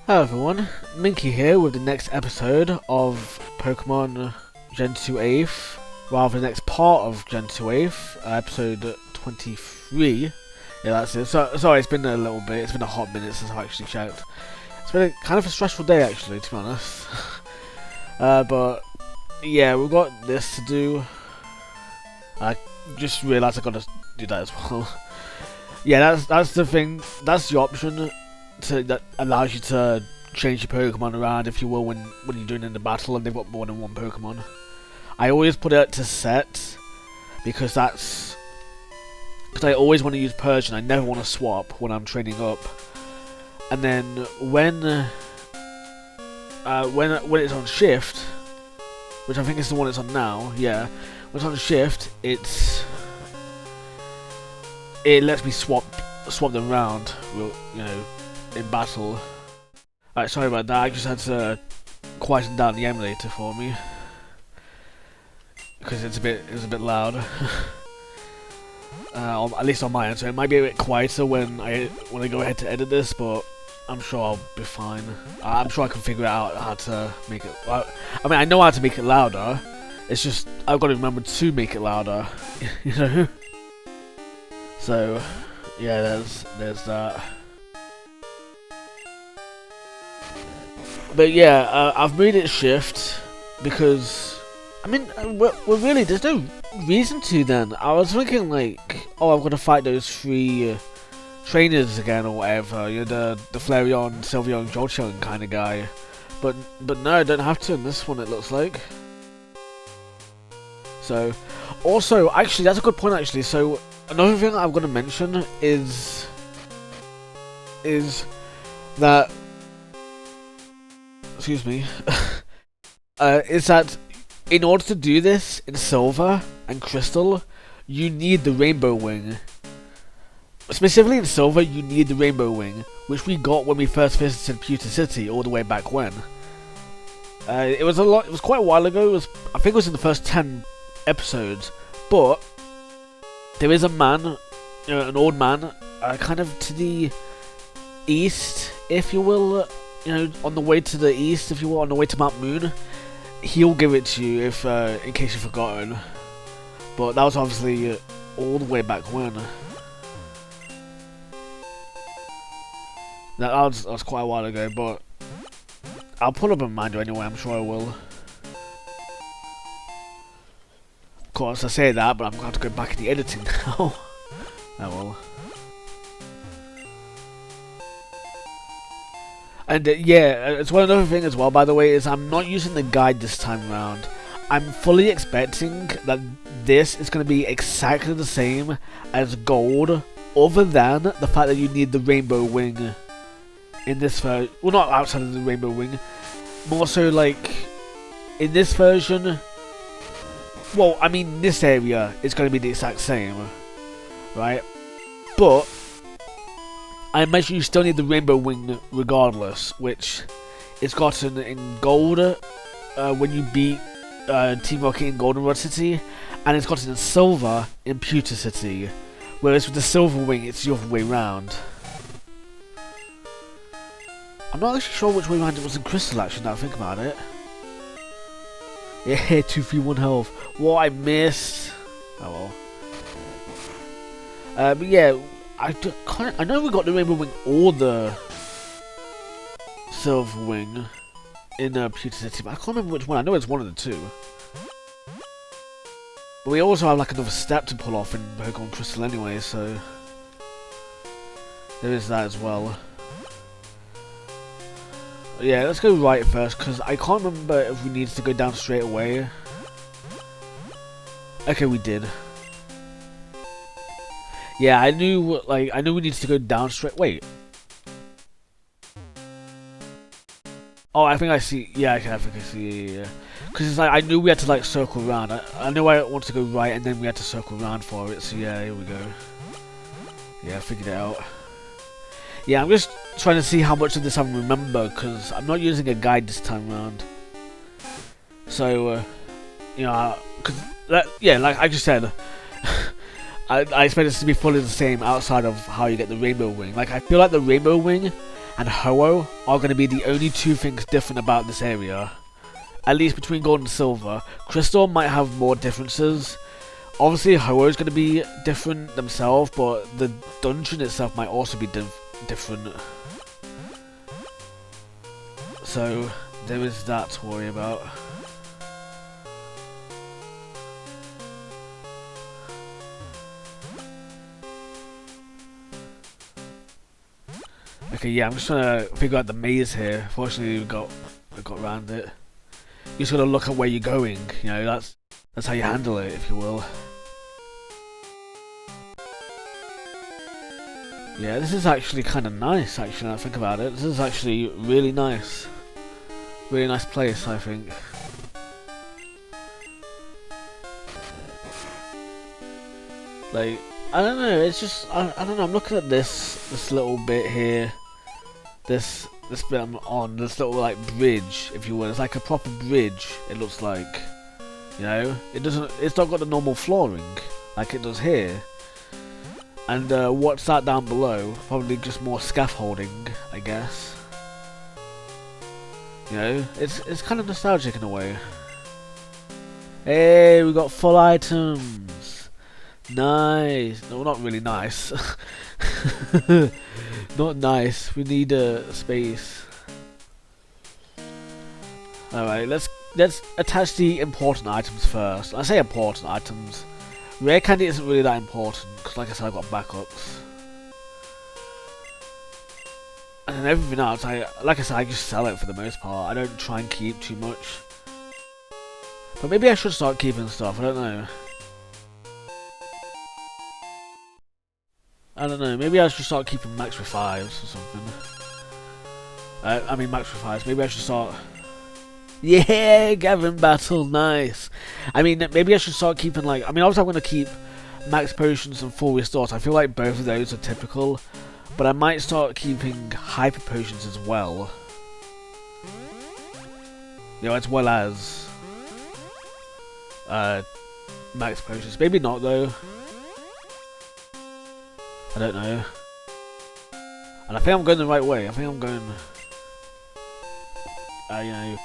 Hello everyone, Minky here with the next episode of Pokemon Gen 2 AEFE, rather the next part of Gen 2 AEFE, episode 23. Yeah, that's it. Sorry, it's been a little bit, it's been a hot minute since I actually checked. It's been kind of a stressful day actually, to be honest. But yeah, we've got this to do. I just realised I gotta do that as well. Yeah, that's the thing, that's the option that allows you to change your Pokemon around, if you will, when you're doing in the battle and they've got more than one Pokemon. I always put it to set because I always want to use Persian. I never want to swap when I'm training up. And then when it's on shift, which I think is the one it's on now, yeah, when it's on shift, it lets me swap them around, you know, in battle. Alright, sorry about that, I just had to quieten down the emulator for me because it was a bit loud. At least on my end, so it might be a bit quieter when I go ahead to edit this, but I'm sure I'll be fine. I'm sure I can figure out how to make it. I mean, I know how to make it louder. It's just I've got to remember to make it louder, you know. So yeah, there's that. But yeah, I've made it shift because, I mean, we're really, there's no reason to then. I was thinking like, oh, I'm going to fight those three trainers again or whatever, you know, the Flareon, Silvery, and Johto kind of guy. But no, I don't have to in this one, it looks like. So, also, actually, that's a good point actually. So, another thing I'm going to mention is that, excuse me, is that in order to do this in Silver and Crystal, you need the Rainbow Wing. Specifically in Silver, you need the Rainbow Wing, which we got when we first visited Pewter City all the way back when. It was quite a while ago. I think it was in the first 10 episodes, but there is a man, you know, an old man, kind of to the east, if you will. You know, on the way to the east, if you will, on the way to Mount Moon, he'll give it to you if, in case you've forgotten. But that was obviously all the way back when. That was quite a while ago, but I'll pull up a reminder anyway. I'm sure I will. Of course, I say that, but I'm going to have to go back in the editing now. Oh well. And yeah, it's one other thing as well, by the way, is I'm not using the guide this time around. I'm fully expecting that this is going to be exactly the same as Gold, other than the fact that you need the Rainbow Wing in this version. Well, not outside of the Rainbow Wing. More so like, in this version, well, I mean, this area is going to be the exact same, right? But I imagine you still need the Rainbow Wing regardless, which is gotten in Gold when you beat Team Rocket in Goldenrod City, and it's gotten in Silver in Pewter City, whereas with the Silver Wing it's the other way round. I'm not actually sure which way round it was in Crystal actually, now I think about it. Yeah, 2, 3, 1 health. What I missed. Oh well. But yeah, I know we got the Rainbow Wing or the Silver Wing in Pewter City, but I can't remember which one. I know it's one of the two. But we also have like another step to pull off in Pokemon Crystal anyway, so there is that as well. Yeah, let's go right first, because I can't remember if we needed to go down straight away. Okay, we did. Yeah, I knew we needed to go down straight. Wait. Oh, I think I see. Yeah, I think I see. Yeah. Because it's like I knew we had to like circle around. I knew I wanted to go right, and then we had to circle around for it. So yeah, here we go. Yeah, I figured it out. Yeah, I'm just trying to see how much of this I remember, because I'm not using a guide this time around. So, you know, yeah, like I just said, I expect this to be fully the same outside of how you get the Rainbow Wing. Like, I feel like the Rainbow Wing and Ho-Oh are going to be the only two things different about this area. At least between Gold and Silver. Crystal might have more differences. Obviously Ho-Oh is going to be different themselves, but the dungeon itself might also be different. So there is that to worry about. Okay, yeah, I'm just trying to figure out the maze here. Fortunately, we got around it. You just gotta look at where you're going. You know, that's how you handle it, if you will. Yeah, this is actually kind of nice. Actually, now I think about it, this is actually really nice. Really nice place, I think. Like, I don't know. It's just I don't know. I'm looking at this little bit here. This bit I'm on, this little like bridge, if you will. It's like a proper bridge. It looks like, you know, it's not got the normal flooring like it does here. And what's that down below? Probably just more scaffolding, I guess. You know, it's kind of nostalgic in a way. Hey, we got full items. Nice. No, not really nice. Not nice. We need a space. Alright, let's attach the important items first. I say important items. Rare candy isn't really that important because, like I said, I've got backups. And then everything else, like I said, I just sell it for the most part. I don't try and keep too much. But maybe I should start keeping stuff. I don't know. I don't know, maybe I should start keeping max revives or something. I mean max revives, maybe I should start... Yeah, Gaven battle, nice! I mean, maybe I should start keeping like... I mean, obviously I'm going to keep max potions and full restores. I feel like both of those are typical. But I might start keeping hyper potions as well. You know, as well as... max potions. Maybe not though. I don't know. And I think I'm going the right way. I think I'm going... you know...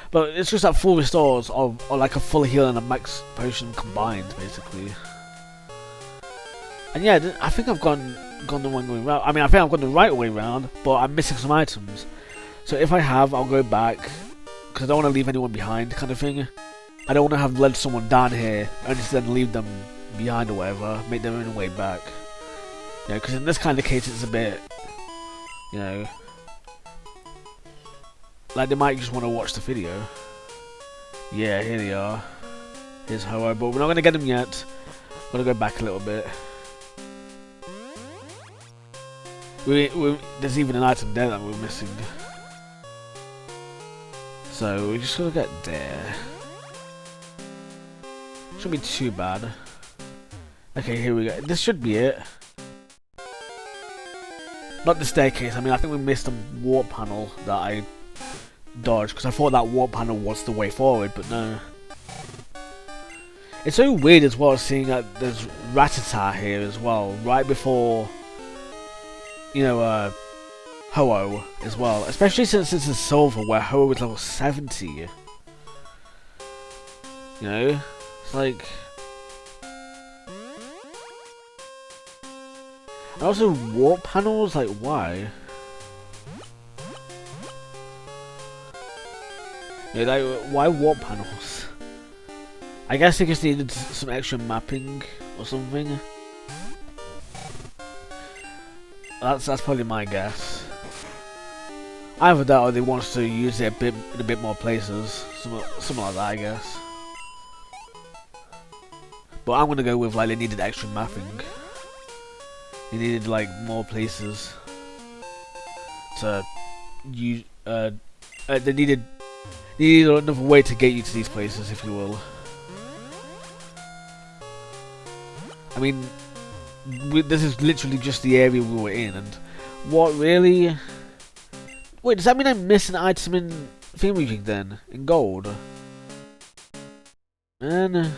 But it's just that full restores or like a full heal and a max potion combined, basically. And yeah, I think I've gone the wrong way round. I mean, I think I've gone the right way round, but I'm missing some items. So if I have, I'll go back. Because I don't want to leave anyone behind, kind of thing. I don't want to have led someone down here, only to then leave them behind or whatever. Make their own way back. You know, because in this kind of case, it's a bit, you know, like they might just want to watch the video. Yeah, here they are. Here's Ho-Oh, but we're not going to get them yet. Got to go back a little bit. There's even an item there that we're missing. So we just got to get there. Shouldn't be too bad. Okay, here we go. This should be it. Not the staircase. I mean, I think we missed a warp panel that I dodged because I thought that warp panel was the way forward, but no. It's so weird as well seeing that there's Rattata here as well, right before, you know, Ho-Oh as well. Especially since this is Silver, where Ho-Oh is level 70. You know, it's like. And also warp panels, like why? Yeah, like, why warp panels? I guess they just needed some extra mapping or something. That's probably my guess. Either that or they want us to use it in a bit more places, something like that, I guess. But I'm gonna go with like they needed extra mapping. They needed like more places to use. They needed another way to get you to these places, if you will. I mean, this is literally just the area we were in, and what really? Wait, does that mean I missed an item in Thingamajig then? In gold? Man.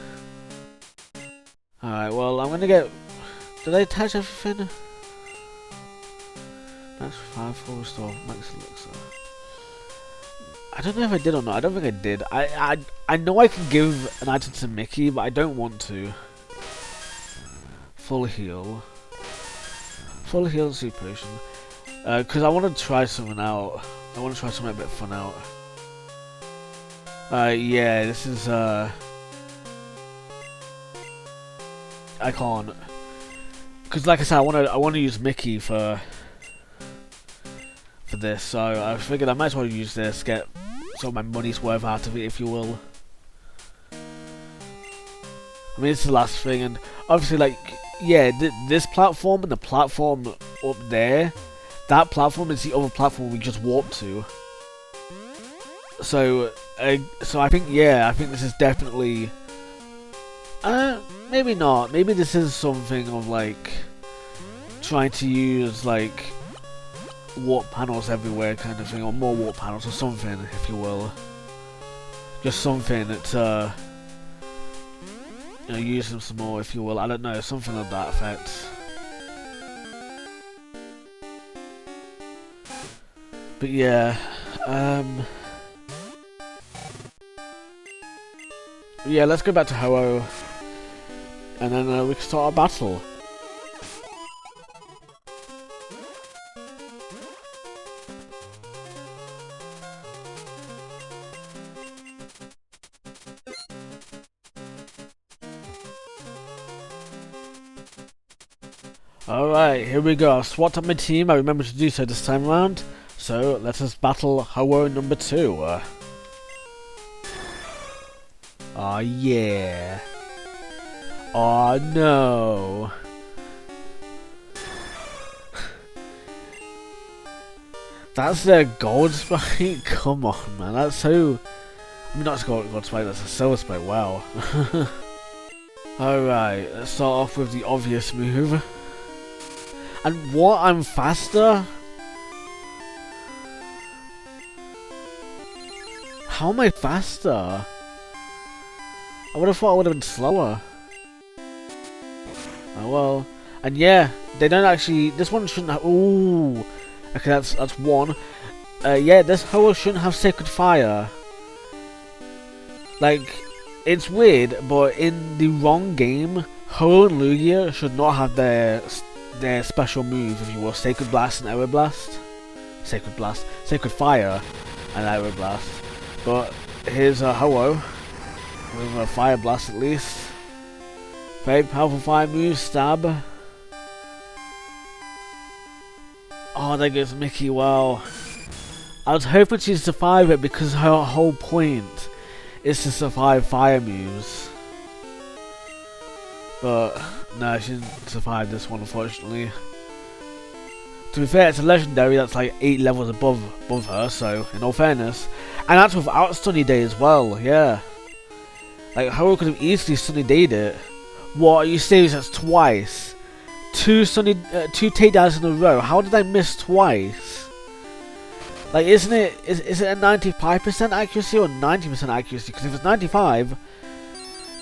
Alright, well, I'm gonna get... Did I attach everything? That's 5 full restore max elixir. I don't know if I did or not. I don't think I did. I know I can give an item to Mickey, but I don't want to. Full heal. Full heal and super potion. Because I want to try something out. I want to try something a bit fun out. Yeah, this is I can't. Because like I said, I want to use Mickey for this, so I figured I might as well use this, get sort of my money's worth out of it, if you will. I mean, it's the last thing, and obviously, like, yeah, this platform and the platform up there, that platform is the other platform we just warped to. So I think, yeah, I think this is definitely, maybe not. Maybe this is something of like trying to use like warp panels everywhere kind of thing, or more warp panels or something, if you will. Just something to, you know, use them some more, if you will. I don't know, something of that effect. But yeah, yeah, let's go back to Ho-Oh, and then we can start our battle. Alright, here we go. I've swapped up my team. I remember to do so this time around. So, let us battle Ho-Oh number 2. Aw, yeah. Aw, no. That's their gold sprite? Come on, man. That's so... I mean, not a gold sprite, that's a silver sprite. Wow. Alright, let's start off with the obvious move. And what? I'm faster? How am I faster? I would have thought I would have been slower. Oh well. And yeah, they don't actually... This one shouldn't have... Ooh. Okay, that's one. Yeah, this Ho-Oh shouldn't have Sacred Fire. Like, it's weird, but in the wrong game, Ho-Oh and Lugia should not have their special move, if you will, Sacred Blast and Aero Blast. Sacred Blast. Sacred Fire and Aero Blast. But here's a Ho-Oh with a Fire Blast at least. Very powerful fire move, Stab. Oh, there goes Mickey, wow. I was hoping she'd survive it because her whole point is to survive fire moves. But no, she didn't survive this one, unfortunately. To be fair, it's a legendary that's like 8 levels above her, so in all fairness. And that's without Sunny Day as well, yeah. Like, Ho-Oh could have easily Sunny Day'd it. What, are you serious? That's twice. Two takedowns in a row. How did I miss twice? Like, isn't it, is it a 95% accuracy or 90% accuracy? Because if it's 95,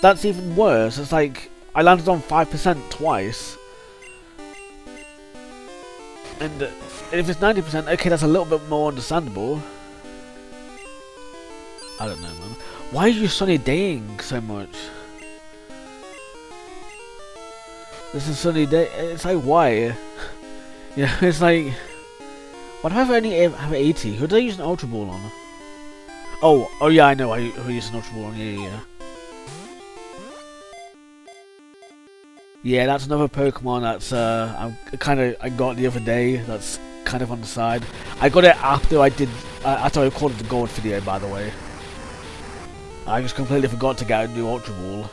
that's even worse. It's like, I landed on 5% twice. And if it's 90%, okay, that's a little bit more understandable. I don't know, man. Why are you Sunny Daying so much? This is Sunny Day. It's like, why? Yeah, it's like... Why do I only have 80? Who did I use an Ultra Ball on? Oh yeah, I know who I used an Ultra Ball on. Yeah. Yeah, that's another Pokemon that's I got the other day. That's kind of on the side. I got it after after I recorded the gold video, by the way. I just completely forgot to get a new Ultra Ball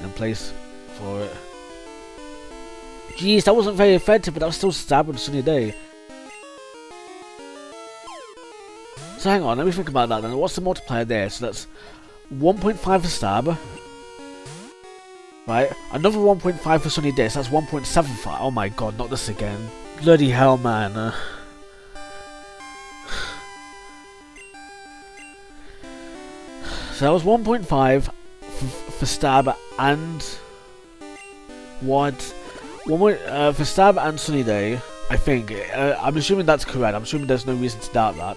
in place for it. Jeez, that wasn't very effective, but that was still stabbing Sunny Day. So hang on, let me think about that then. What's the multiplier there? So that's 1.5 for stab. Right, another 1.5 for Sunny Day, so that's 1.75. Oh my god, not this again. Bloody hell, man. So that was 1.5 for stab and... What? For stab and Sunny Day. I think. I'm assuming that's correct. I'm assuming there's no reason to doubt that.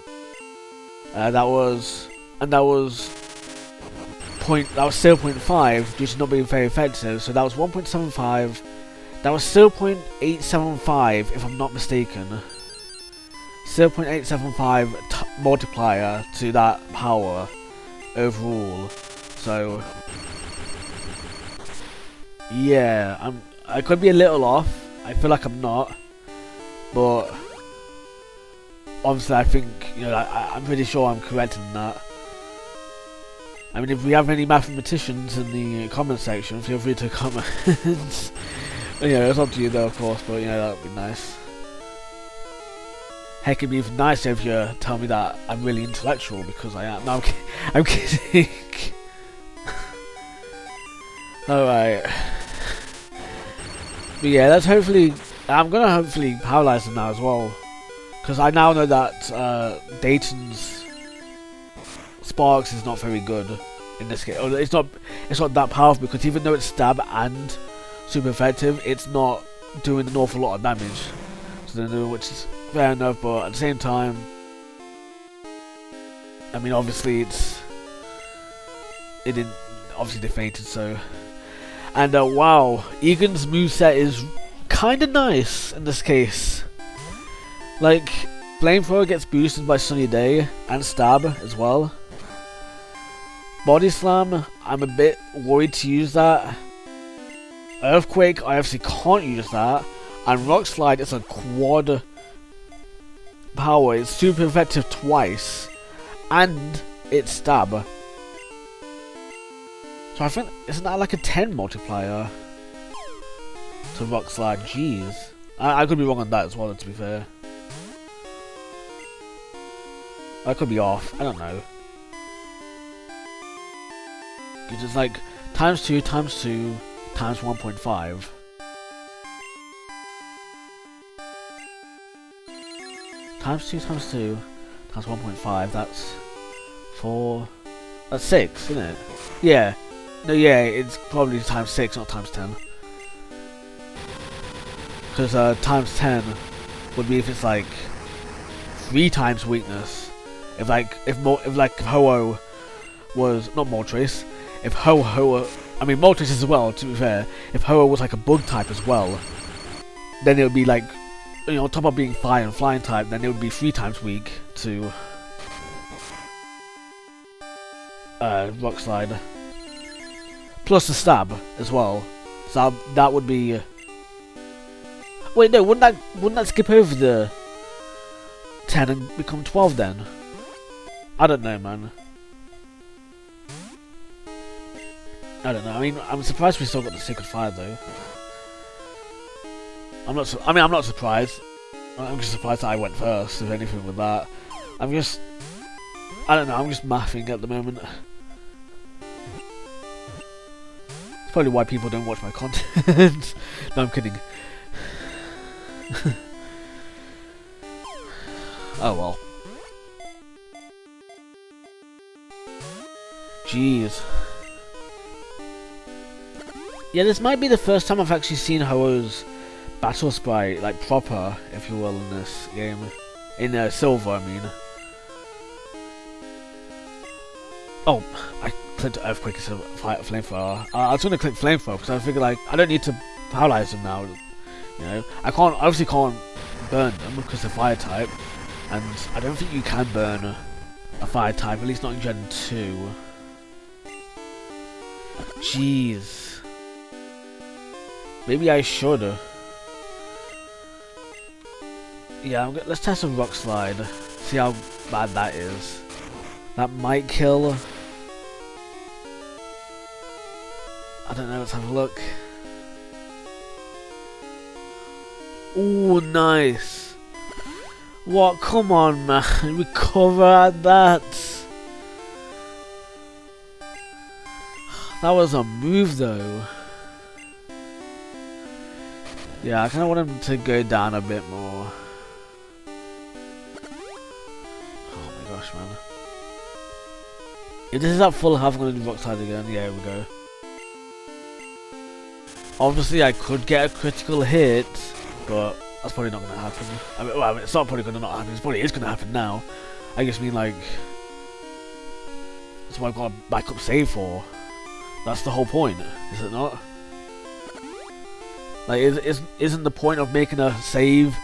That was 0.5 due to not being very effective. So that was 1.75. That was 0.875 if I'm not mistaken. 0.875 multiplier to that power overall. So yeah, I could be a little off. I feel like I'm not, but obviously I think, you know, I'm pretty sure I'm correct in that. I mean, if we have any mathematicians in the comment section, feel free to comment. You know, it's up to you though, of course, but you know, that would be nice. Heck, it'd be even nicer if you tell me that I'm really intellectual, because I am. No, I'm kidding. Alright. But yeah, let's hopefully... I'm gonna hopefully paralyze them now as well. Because I now know that Dayton's Sparks is not very good in this game. It's not that powerful, because even though it's stab and super effective, it's not doing an awful lot of damage. So, which is fair enough, but at the same time, I mean, obviously it didn't, obviously they fainted, so. And wow, Egan's moveset is kinda nice in this case. Like, Flamethrower gets boosted by Sunny Day and Stab as well. Body Slam, I'm a bit worried to use that. Earthquake, I obviously can't use that. And Rock Slide is a quad power, it's super effective twice. And it's Stab. So I think, isn't that like a 10 multiplier to Rock Slide? Jeez. I could be wrong on that as well, to be fair. I could be off, I don't know. Because it's like times 2 times 2 times 1.5. Times 2 times 2 times 1.5, that's 4. That's 6, isn't it? Yeah. No, yeah, it's probably times 6, not times 10. Because times 10 would be if it's like 3 times weakness. If Ho-Oh was not Moltres, if Ho-Oh, I mean Moltres as well, to be fair. If Ho-Oh was like a bug type as well, then it would be like, you know, on top of being fire and flying type, then it would be 3 times weak to Rock Slide. Plus the Stab as well. So that would be. Wait, no, wouldn't that skip over the 10 and become 12 then? I don't know, man. I don't know. I mean, I'm surprised we still got the Sacred Fire though. I'm not surprised. I'm just surprised that I went first, if anything, with that. I don't know. I'm just mathing at the moment. It's probably why people don't watch my content. No, I'm kidding. Oh well. Jeez. Yeah, this might be the first time I've actually seen Ho-Oh's battle sprite, like proper, if you will, in this game. In Silver, I mean. Oh, I clicked Earthquake instead of Flamethrower. I was gonna click Flamethrower because I figured, like, I don't need to paralyze them now. You know, obviously can't burn them because they're fire type, and I don't think you can burn a fire type, at least not in Gen 2. Jeez. Maybe I should. Yeah, let's test a Rock Slide. See how bad that is. That might kill. I don't know, let's have a look. Ooh, nice. What? Come on, man. Recover at that. That was a move, though. Yeah, I kind of want him to go down a bit more. Oh my gosh, man. If this is at full health, I'm going to do Rock Slide again. Yeah, here we go. Obviously, I could get a critical hit, but that's probably not gonna happen. I mean, it's not probably gonna not happen. It probably is gonna happen now. I just mean like, that's what I've got a backup save for. That's the whole point, is it not? Like, isn't the point of making a save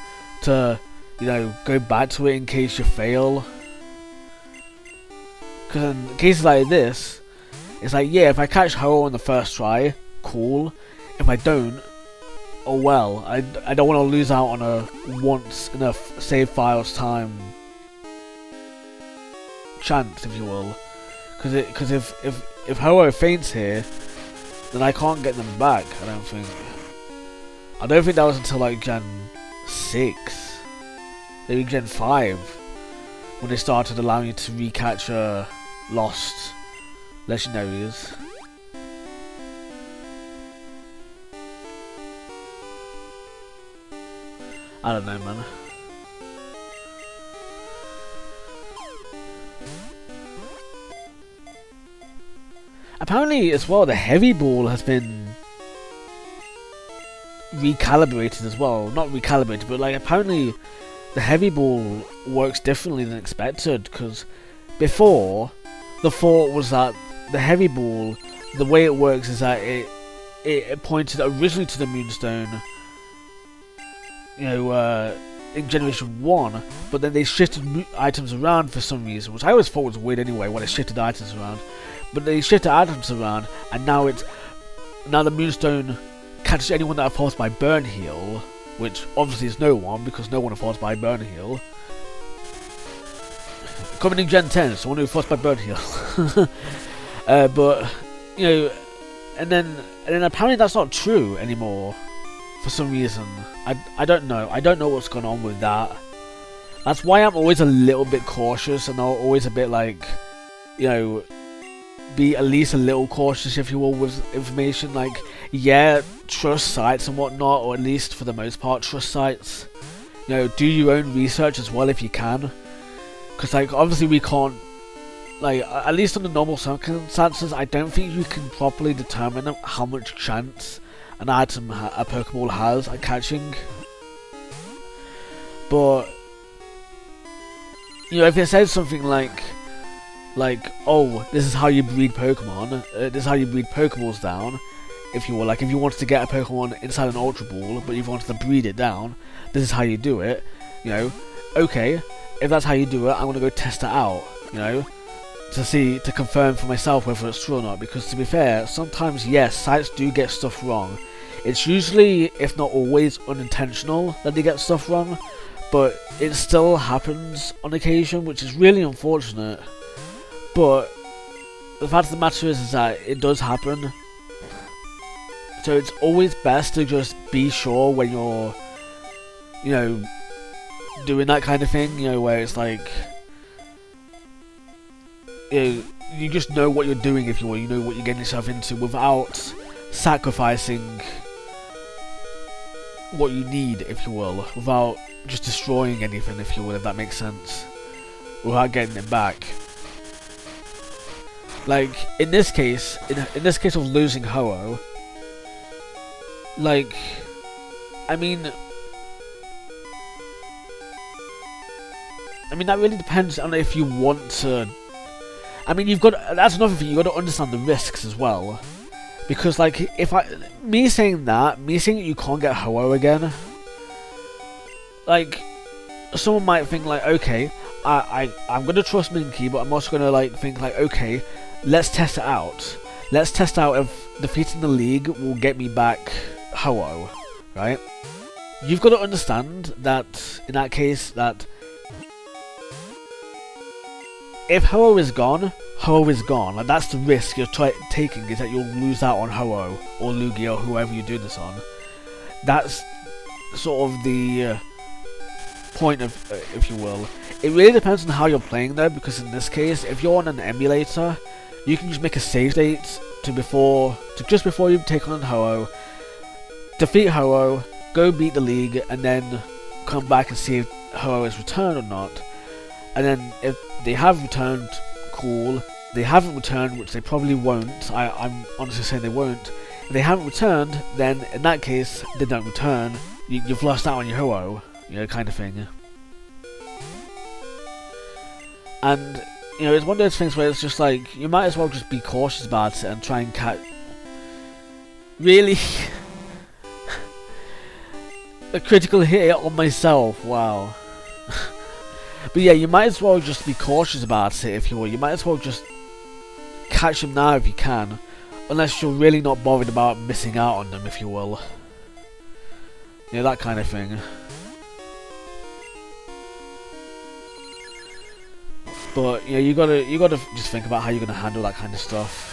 to, you know, go back to it in case you fail? Because in cases like this, it's like, yeah, if I catch Ho on the first try, cool. If I don't, oh well. I don't want to lose out on a once in a save file's time chance, if you will. Because if Ho faints here, then I can't get them back. I don't think that was until like Gen 6, maybe Gen 5, when they started allowing you to recapture lost legendaries. I don't know, man. Apparently, as well, the heavy ball has been recalibrated as well. Not recalibrated, but like apparently the heavy ball works differently than expected. Because before, the thought was that the heavy ball, the way it works is that it pointed originally to the Moonstone, you know, in Generation 1, but then they shifted items around for some reason, which I always thought was weird anyway, when they shifted items around. But they shifted items around, and now the Moonstone catches anyone that are forced by Burn Heal, which obviously is no one, because no one are forced by Burn Heal. Coming in Gen 10, someone who forced by Burn Heal. But, you know, and then apparently that's not true anymore, for some reason. I don't know. I don't know what's going on with that. That's why I'm always a little bit cautious, and I'm always a bit like, you know, be at least a little cautious, if you will, with information. Like, yeah, trust sites and whatnot, or at least for the most part trust sites. You know, do your own research as well if you can, because like obviously we can't, like, at least under normal circumstances, I don't think you can properly determine how much chance an item, a Pokeball has at catching. But you know, if it says something like, oh, this is how you breed Pokemon, this is how you breed Pokeballs down, if you will, like if you wanted to get a Pokemon inside an Ultra Ball, but you wanted to breed it down, this is how you do it, you know, okay, if that's how you do it, I'm going to go test it out, you know, to confirm for myself whether it's true or not, because to be fair, sometimes, yes, sites do get stuff wrong. It's usually, if not always, unintentional that they get stuff wrong, but it still happens on occasion, which is really unfortunate. But the fact of the matter is that it does happen. So it's always best to just be sure when you're, you know, doing that kind of thing, you know, where it's like, you just know what you're doing, if you will, you know what you're getting yourself into without sacrificing what you need, if you will, without just destroying anything, if you will, if that makes sense, without getting it back. Like, in this case, in this case of losing Ho-Oh, like, I mean, that really depends on if you want to. I mean, that's another thing, you've got to understand the risks as well. Because, like, me saying that you can't get Ho-Oh again, like, someone might think, like, okay, I'm going to trust Minky, but I'm also going to, like, think, like, okay, let's test it out. Let's test out if defeating the league will get me back Ho-Oh, right? You've got to understand that, in that case, that if Ho-Oh is gone, Ho-Oh is gone. Like, that's the risk you're taking, is that you'll lose out on Ho-Oh, or Lugia, or whoever you do this on. That's sort of the point of, if you will. It really depends on how you're playing though, because in this case, if you're on an emulator, you can just make a save date to just before you take on Ho-Oh, defeat Ho-Oh, go beat the league, and then come back and see if Ho-Oh has returned or not. And then if they have returned, cool. If they haven't returned, which they probably won't, I'm honestly saying they won't. If they haven't returned, then in that case, they don't return, you've lost out on your Ho-Oh, you know, kind of thing. And, you know, it's one of those things where it's just like, you might as well just be cautious about it and try and catch... Really? A critical hit on myself, wow. But yeah, you might as well just be cautious about it, if you will. You might as well just catch them now if you can. Unless you're really not bothered about missing out on them, if you will. Yeah, that kind of thing. But yeah, you gotta just think about how you're gonna handle that kind of stuff.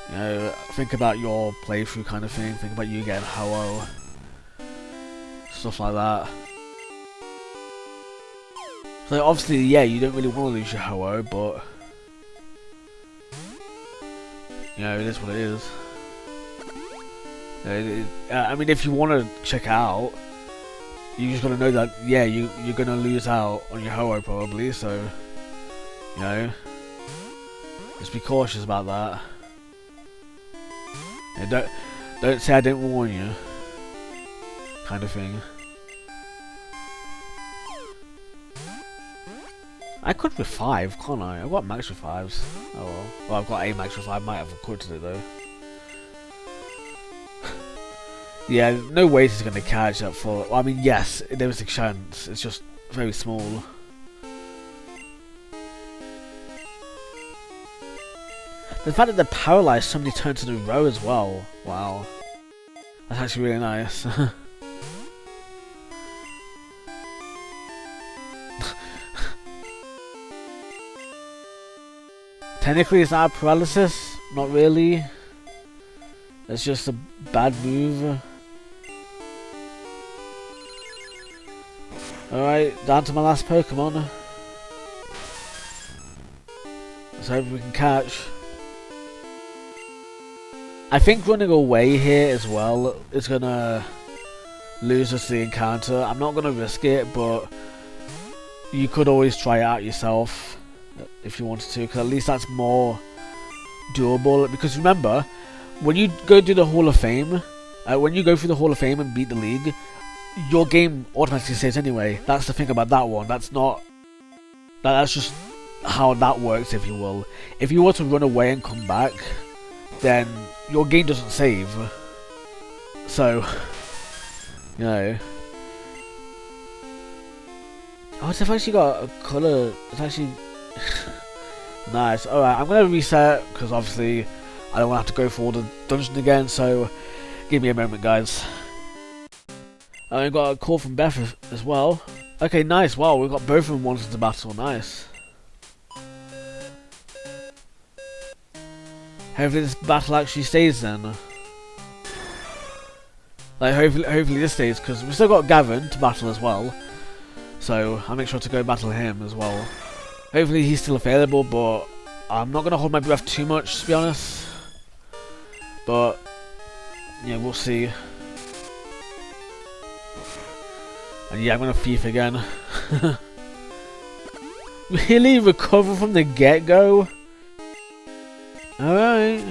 You know, think about your playthrough kind of thing. Think about you getting Ho-Oh, stuff like that. So obviously, yeah, you don't really want to lose your Ho-Oh, but you know, it is what it is. I mean, if you want to check it out, you just gotta know that, yeah, you're gonna lose out on your Ho-Oh probably, so, you know, just be cautious about that. Yeah, don't say I didn't warn you, kind of thing. I could with 5, can't I? I've got max with 5s. Oh well. Well, I've got a max with 5, I might have recorded it though. Yeah, no way he's going to catch that full. Well, I mean, yes, there is a chance. It's just very small. The fact that they're paralyzed so many turns in a row as well. Wow. That's actually really nice. Technically, it's not a paralysis. Not really. It's just a bad move. Alright, down to my last Pokemon. Let's hope we can catch. I think running away here as well is gonna lose us the encounter. I'm not gonna risk it, but you could always try it out yourself if you wanted to, because at least that's more doable. Because remember, when you go do the Hall of Fame, when you go through the Hall of Fame and beat the league, your game automatically saves anyway. That's the thing about that one. That's just how that works, if you will. If you were to run away and come back, then your game doesn't save. So, you know. Oh, it's actually got a colour. It's actually nice. Alright, I'm going to reset, because obviously I don't want to have to go through all the dungeon again, so give me a moment, guys. I got a call from Beth as well. Okay, nice. Wow, we've got both of them wanting to battle. Nice. Hopefully this battle actually stays then. Like, hopefully this stays, because we've still got Gaven to battle as well. So, I'll make sure to go battle him as well. Hopefully he's still available, but I'm not going to hold my breath too much, to be honest. But, yeah, we'll see. And yeah, I'm gonna thief again. Really? Recover from the get-go? Alright.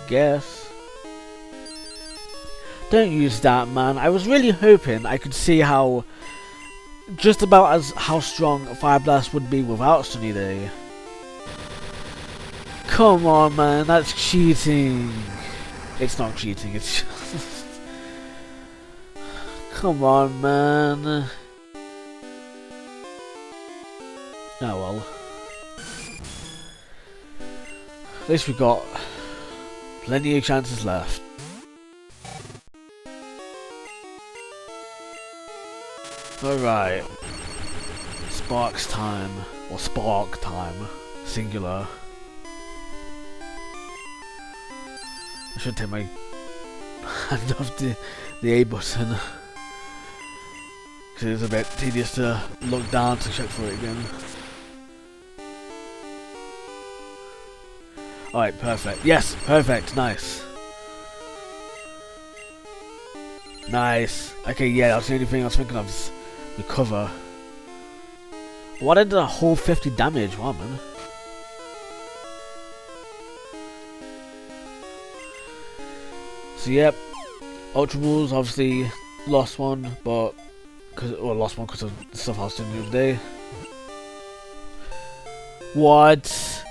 Guess. Don't use that, man. I was really hoping I could see how... just about how strong Fire Blast would be without Sunny Day. Come on, man. That's cheating. It's not cheating, it's just... Come on, man. Oh well. At least we've got plenty of chances left. Alright. Sparks time. Or spark time. Singular. I should take my hand off the A button. It's a bit tedious to look down to check for it again. Alright, perfect. Yes, perfect. Nice. Nice. Okay, yeah, that's the only thing I was thinking of is recover. What did a whole 50 damage? Wow, man. So yep, Ultra Balls obviously lost one, but lost one because of the stuff I was doing the other day. What?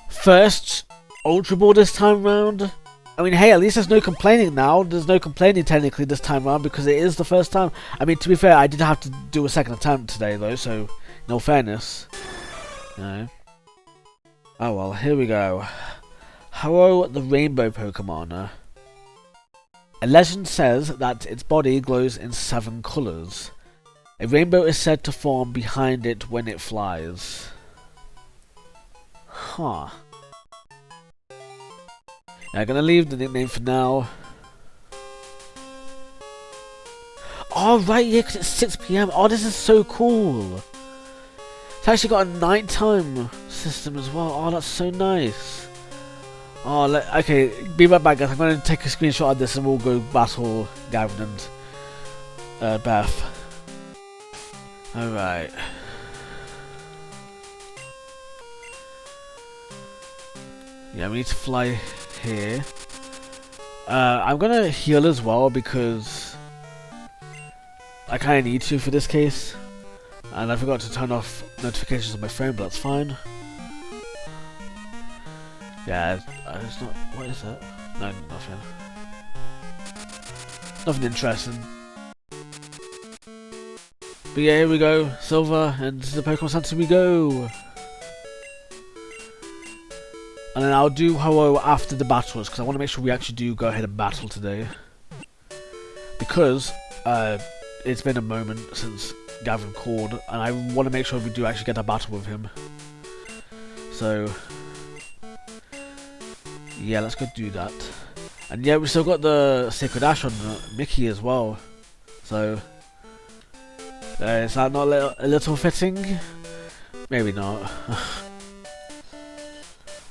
First Ultra Ball this time round? I mean, hey, at least there's no complaining now. There's no complaining technically this time round because it is the first time. I mean, to be fair, I did have to do a second attempt today though, so in all fairness, you know. Oh well, here we go. Hello, the rainbow Pokemon. A legend says that its body glows in 7 colours. A rainbow is said to form behind it when it flies. Huh. I'm gonna leave the nickname for now. Oh right, yeah, because it's 6 PM. Oh, this is so cool. It's actually got a nighttime system as well. Oh, that's so nice. Oh, okay, be right back guys. I'm going to take a screenshot of this and we'll go battle Gaven and Beth. Alright. Yeah, we need to fly here. I'm going to heal as well because I kind of need to for this case. And I forgot to turn off notifications on my phone, but that's fine. Yeah, it's not. What is that? No, nothing. Nothing interesting. But yeah, here we go. Silver, and to the Pokemon Center we go. And then I'll do Ho-Oh after the battles, because I want to make sure we actually do go ahead and battle today. Because it's been a moment since Gaven called, and I want to make sure we do actually get a battle with him. So yeah, let's go do that. And yeah, we still got the Sacred Ash on Mickey as well. So is that not a little fitting? Maybe not.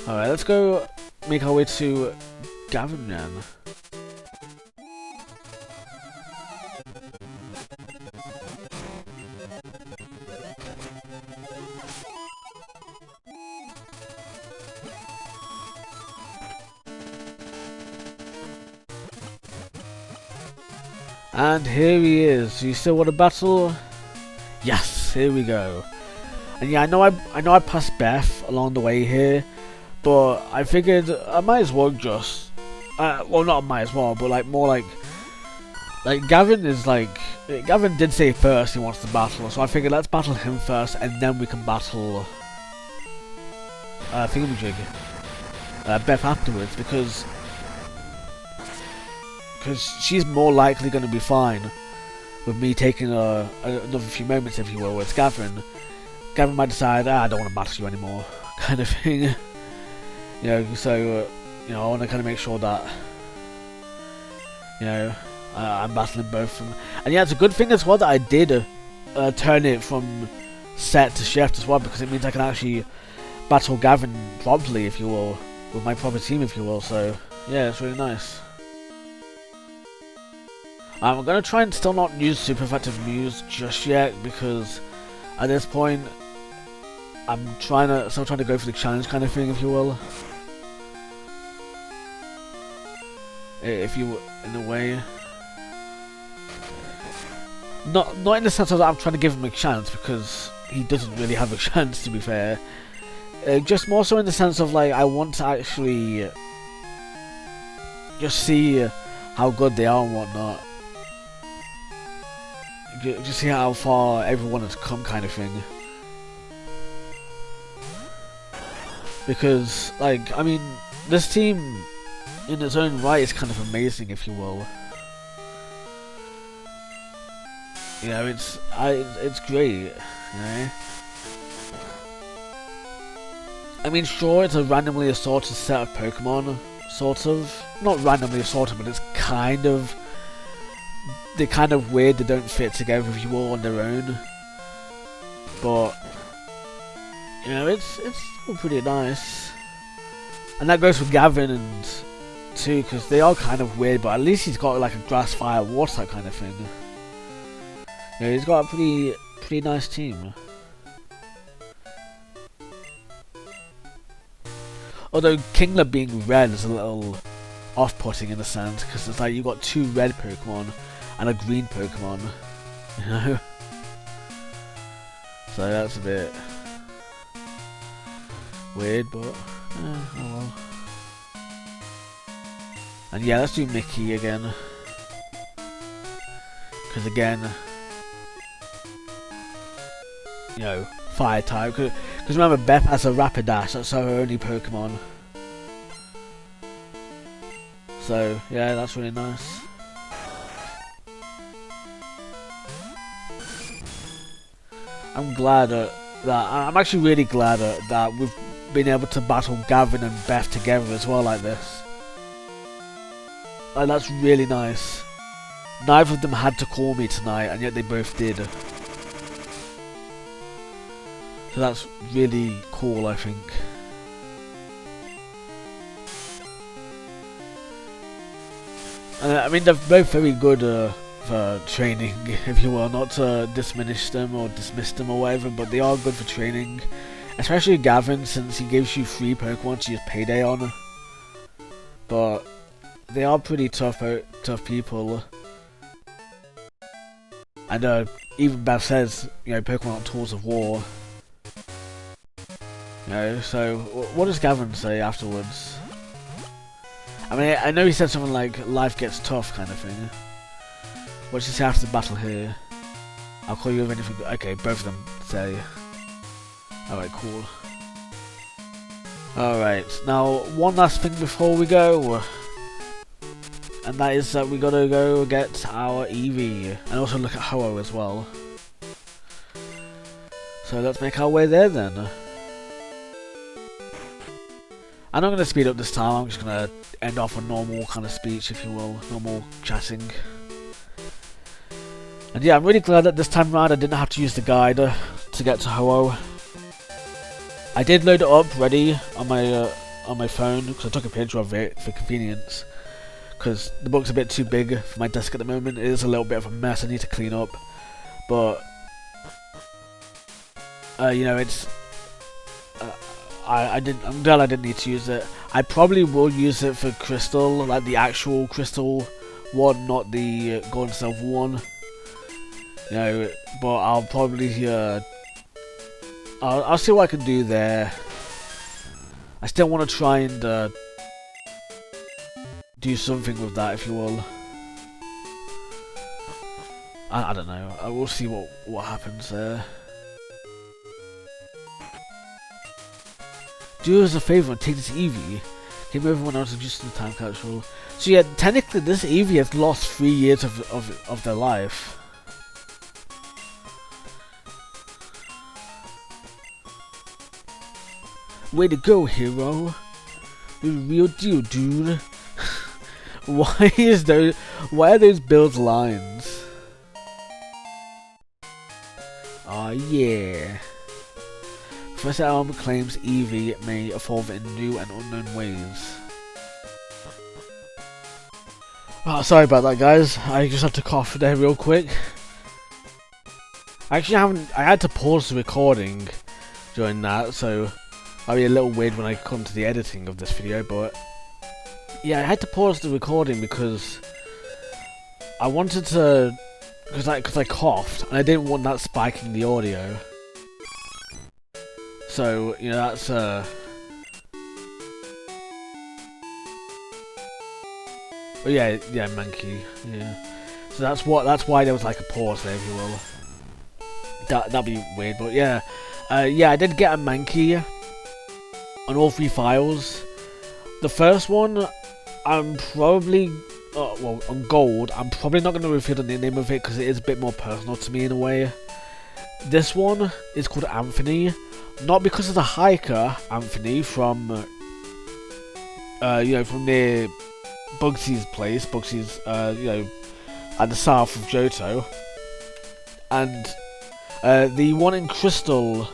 Alright, let's go make our way to Gaven then. And here he is. You still want to battle? Yes, here we go. And yeah, I know I passed Beth along the way here, but I figured I might as well just well, not might as well, but like more like Gaven is like Gaven did say first he wants to battle, so I figured let's battle him first and then we can battle Thingamajig, Beth afterwards, because she's more likely going to be fine with me taking another few moments, if you will, with Gaven. Gaven might decide, I don't want to battle you anymore, kind of thing. You know, so you know, I want to kind of make sure that you know I'm battling both of them. And yeah, it's a good thing as well that I did turn it from set to shift as well, because it means I can actually battle Gaven properly, if you will, with my proper team, if you will. So yeah, it's really nice. I'm going to try and still not use super effective moves just yet, because at this point I'm still trying to go for the challenge kind of thing, if you will. If you, in a way. Not in the sense of that I'm trying to give him a chance, because he doesn't really have a chance, to be fair. Just more so in the sense of like I want to actually just see how good they are and whatnot. Just see how far everyone has come, kind of thing. Because, like, I mean, this team in its own right is kind of amazing, if you will. You know, it's great, you know. I mean, sure, it's a randomly assorted set of Pokemon, sort of. Not randomly assorted, but it's kind of... They're kind of weird, they don't fit together, if you will, on their own. But, you know, it's still pretty nice. And that goes for Gaven and too, because they are kind of weird, but at least he's got like a grass, fire, water type kind of thing. Yeah, he's got a pretty nice team. Although Kingler being red is a little off-putting in a sense, because it's like you got 2 red Pokemon and a green Pokemon, you know. So that's a bit weird, but oh well. And yeah, let's do Mickey again, because again, you know, fire type. Because remember, Beth has a Rapidash. That's her only Pokemon. So yeah, that's really nice. I'm glad that I'm actually really glad that we've been able to battle Gaven and Beth together as well like this. Like, that's really nice. Neither of them had to call me tonight, and yet they both did. So that's really cool, I think. I mean, they're both very good for training, if you will. Not to diminish them or dismiss them or whatever, but they are good for training. Especially Gavin, since he gives you 3 Pokemon to use Payday on. But they are pretty tough people. And even Beth says, you know, Pokemon are tools of war. You know, so what does Gavin say afterwards? I mean, I know he said something like, life gets tough kind of thing. What does he say after the battle here? I'll call you if anything. Okay, both of them say. Alright, cool. Alright, now one last thing before we go. And that is that we gotta go get our Eevee. And also look at Ho-Oh as well. So let's make our way there then. I'm not going to speed up this time, I'm just going to end off a normal kind of speech, if you will, normal chatting. And yeah, I'm really glad that this time around I didn't have to use the guide to get to Ho-Oh. I did load it up ready on my phone, because I took a picture of it for convenience. Because the book's a bit too big for my desk at the moment, it is a little bit of a mess I need to clean up. But, you know, it's... I'm glad I didn't need to use it. I probably will use it for Crystal, like the actual Crystal one, not the Gold and Silver one. You know, but I'll probably I'll see what I can do there. I still want to try and do something with that, if you will. I don't know. I will see what happens there. Do us a favour and take this Eevee. Give everyone else just in the time capsule. So yeah, technically this Eevee has lost 3 years of their life. Way to go, hero. You're the real deal, dude. Why are those Bill's lines? Aw, yeah. Professor Elm claims Eevee may evolve in new and unknown ways. Oh, sorry about that, guys. I just had to cough there real quick. I had to pause the recording during that, so I'll be a little weird when I come to the editing of this video, but yeah, I had to pause the recording because I wanted to, because I coughed and I didn't want that spiking the audio. So, you know, that's oh yeah, minky, yeah. So that's why there was like a pause there, if you will. That'd be weird, but yeah. Yeah, I did get a minky on all 3 files. The first one, I'm probably, well, on gold, I'm probably not going to reveal the name of it because it is a bit more personal to me in a way. This one is called Anthony. Not because of the hiker, Anthony, from, you know, from near Bugsy's place. Bugsy's, you know, at the south of Johto. And, the one in Crystal,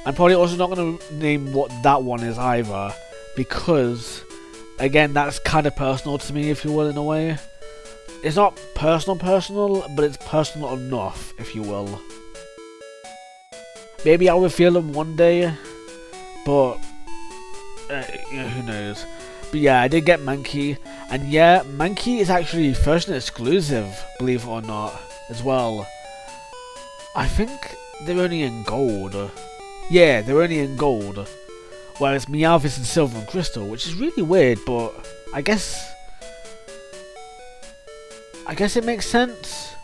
I'm probably also not going to name what that one is either. Because, again, that's kind of personal to me, if you will, in a way. It's not personal, but it's personal enough, if you will. Maybe I'll reveal them one day, but you know, who knows. But yeah, I did get Minky, and yeah, Minky is actually version exclusive, believe it or not, as well. I think they're only in gold. Yeah, they're only in gold. Whereas Meowth is in silver and crystal, which is really weird, but I guess it makes sense.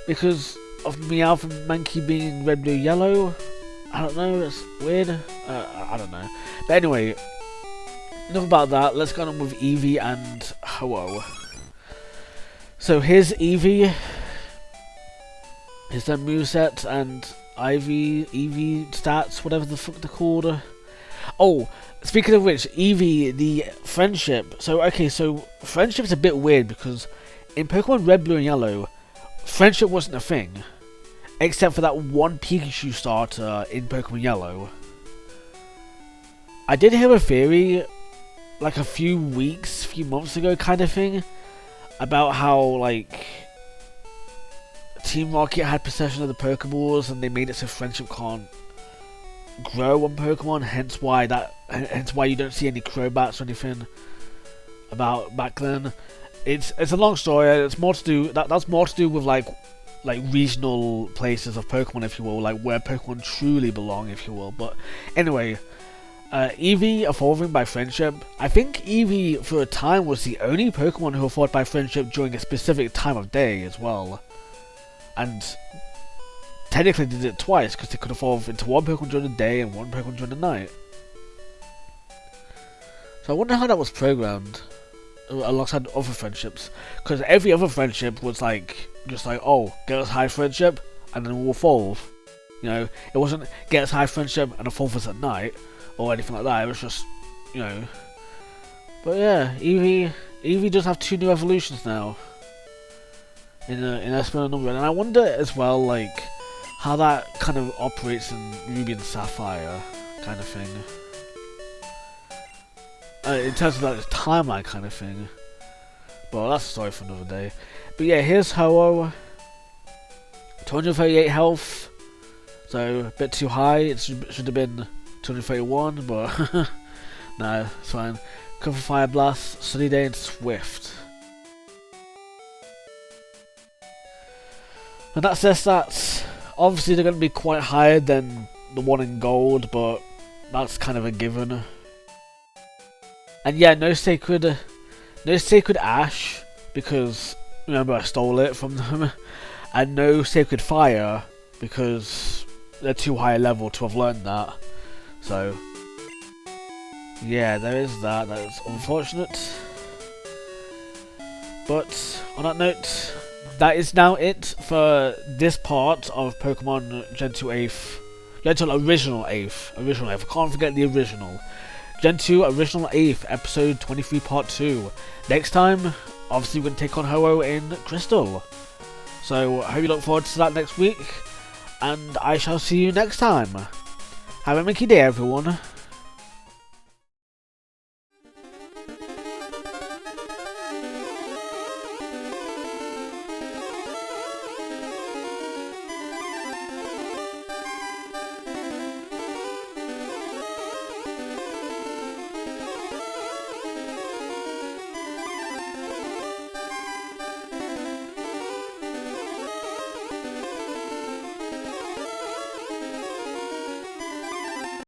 Because of Meowth and Minky being in red, blue, yellow. I don't know, it's weird. I don't know. But anyway, enough about that. Let's go on with Eevee and Ho-Oh. So here's Eevee. Here's their moveset and Eevee stats, whatever the fuck they're called. Oh, speaking of which, Eevee, the friendship. So, okay, so friendship's a bit weird because in Pokemon Red, Blue and Yellow, friendship wasn't a thing. Except for that one Pikachu starter in Pokemon Yellow. I did hear a theory, like a few months ago kind of thing, about how, like, Team Rocket had possession of the Pokeballs and they made it so friendship can't grow on Pokemon, hence why you don't see any Crobats or anything about back then. It's a long story. It's more to do that's more to do with like regional places of Pokemon, if you will, like where Pokemon truly belong, if you will. But anyway, Eevee evolving by friendship. I think Eevee for a time was the only Pokemon who evolved by friendship during a specific time of day as well, and technically did it twice because they could evolve into one Pokemon during the day and one Pokemon during the night. So I wonder how that was programmed alongside other friendships, because every other friendship was like just like, oh, get us high friendship and then we'll evolve. You know, it wasn't get us high friendship and evolve us at night or anything like that. It was just, you know. But yeah, Eevee does have 2 new evolutions now in Esper and Umbreon, and I wonder as well like how that kind of operates in Ruby and Sapphire kind of thing. In terms of like the timeline kind of thing. But that's a story for another day. But yeah, here's Ho-Oh. 238 health. So, a bit too high. It should have been 231, but no, it's fine. Cover Fire Blast, Sunny Day and Swift. And that's their stats. Obviously they're going to be quite higher than the one in gold, but that's kind of a given. And yeah, no sacred ash, because remember I stole it from them, and no sacred fire because they're too high a level to have learned that. So yeah, there is that. That is unfortunate. But on that note, that is now it for this part of Pokemon Gen 2 AEFE. Gen 2 Original AEFE. I can't forget the original. Gen 2 Original AEFE, Episode 23 Part 2. Next time, obviously we're going to take on Ho-Oh in Crystal. So, I hope you look forward to that next week, and I shall see you next time. Have a minky day, everyone.